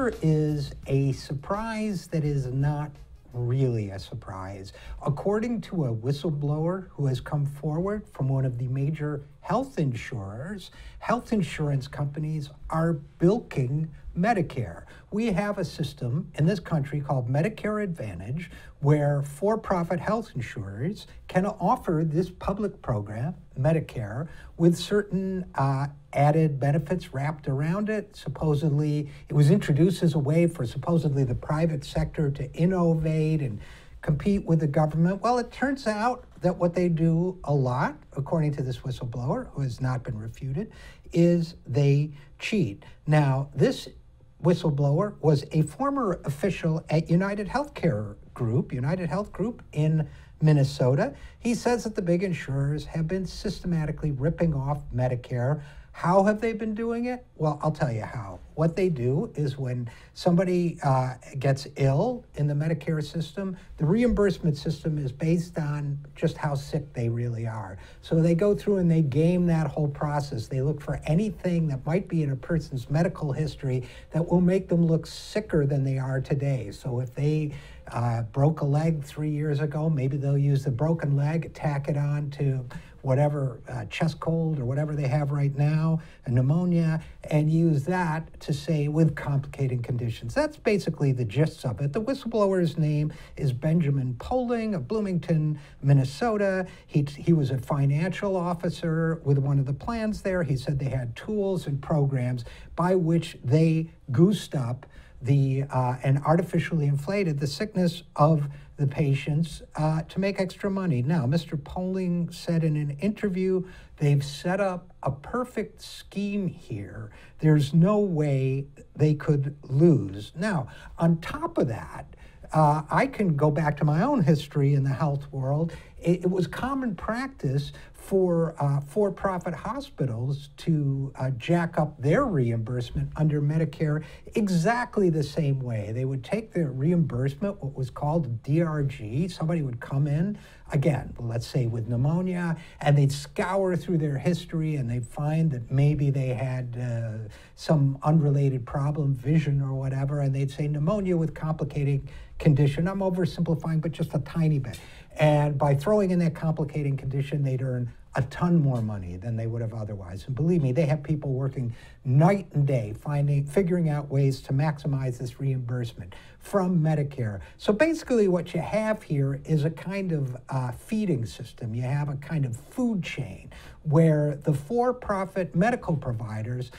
here is a surprise that is not really a surprise. According to a whistleblower who has come forward from one of the major health insurers, health insurance companies are bilking Medicare. We have a system in this country called Medicare Advantage where for-profit health insurers can offer this public program, Medicare, with certain added benefits wrapped around it. Supposedly, it was introduced as a way for supposedly the private sector to innovate and compete with the government. Well, it turns out that what they do a lot, according to this whistleblower, who has not been refuted, is they cheat. Now, this whistleblower was a former official at United Health Group in Minnesota. He says that the big insurers have been systematically ripping off Medicare. How have they been doing it? Well, I'll tell you how. What they do is when somebody gets ill in the Medicare system, the reimbursement system is based on just how sick they really are. So they go through and they game that whole process. They look for anything that might be in a person's medical history that will make them look sicker than they are today. So if they broke a leg 3 years ago, maybe they'll use the broken leg, tack it on to whatever chest cold or whatever they have right now, a pneumonia, and use that to say with complicating conditions. That's basically the gist of it. The whistleblower's name is Benjamin Poling of Bloomington, Minnesota. He was a financial officer with one of the plans there. He said they had tools and programs by which they goosed up and artificially inflated the sickness of the patients to make extra money. Now, Mr. Poling said in an interview, they've set up a perfect scheme here. There's no way they could lose. Now, on top of that, I can go back to my own history in the health world. It was common practice for for-profit hospitals to jack up their reimbursement under Medicare exactly the same way. They would take their reimbursement, what was called DRG. Somebody would come in, again, let's say with pneumonia, and they'd scour through their history and they'd find that maybe they had some unrelated problem, vision or whatever, and they'd say pneumonia with complicating condition. I'm oversimplifying, but just a tiny bit. And by throwing in that complicating condition, they'd earn a ton more money than they would have otherwise. And believe me, they have people working night and day, figuring out ways to maximize this reimbursement from Medicare. So basically what you have here is a kind of feeding system. You have a kind of food chain where the for-profit medical providers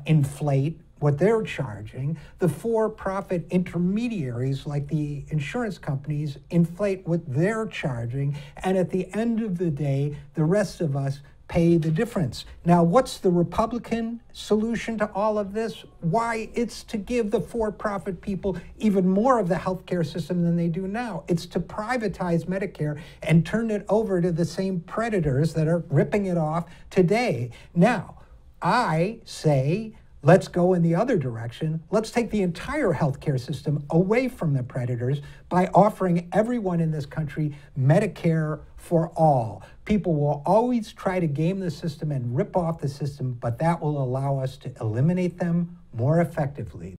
inflate what they're charging. The for-profit intermediaries, like the insurance companies, inflate what they're charging. And at the end of the day, the rest of us pay the difference. Now, what's the Republican solution to all of this? Why, it's to give the for-profit people even more of the healthcare system than they do now. It's to privatize Medicare and turn it over to the same predators that are ripping it off today. Now, I say, let's go in the other direction. Let's take the entire healthcare system away from the predators by offering everyone in this country Medicare for all. People will always try to game the system and rip off the system, but that will allow us to eliminate them more effectively.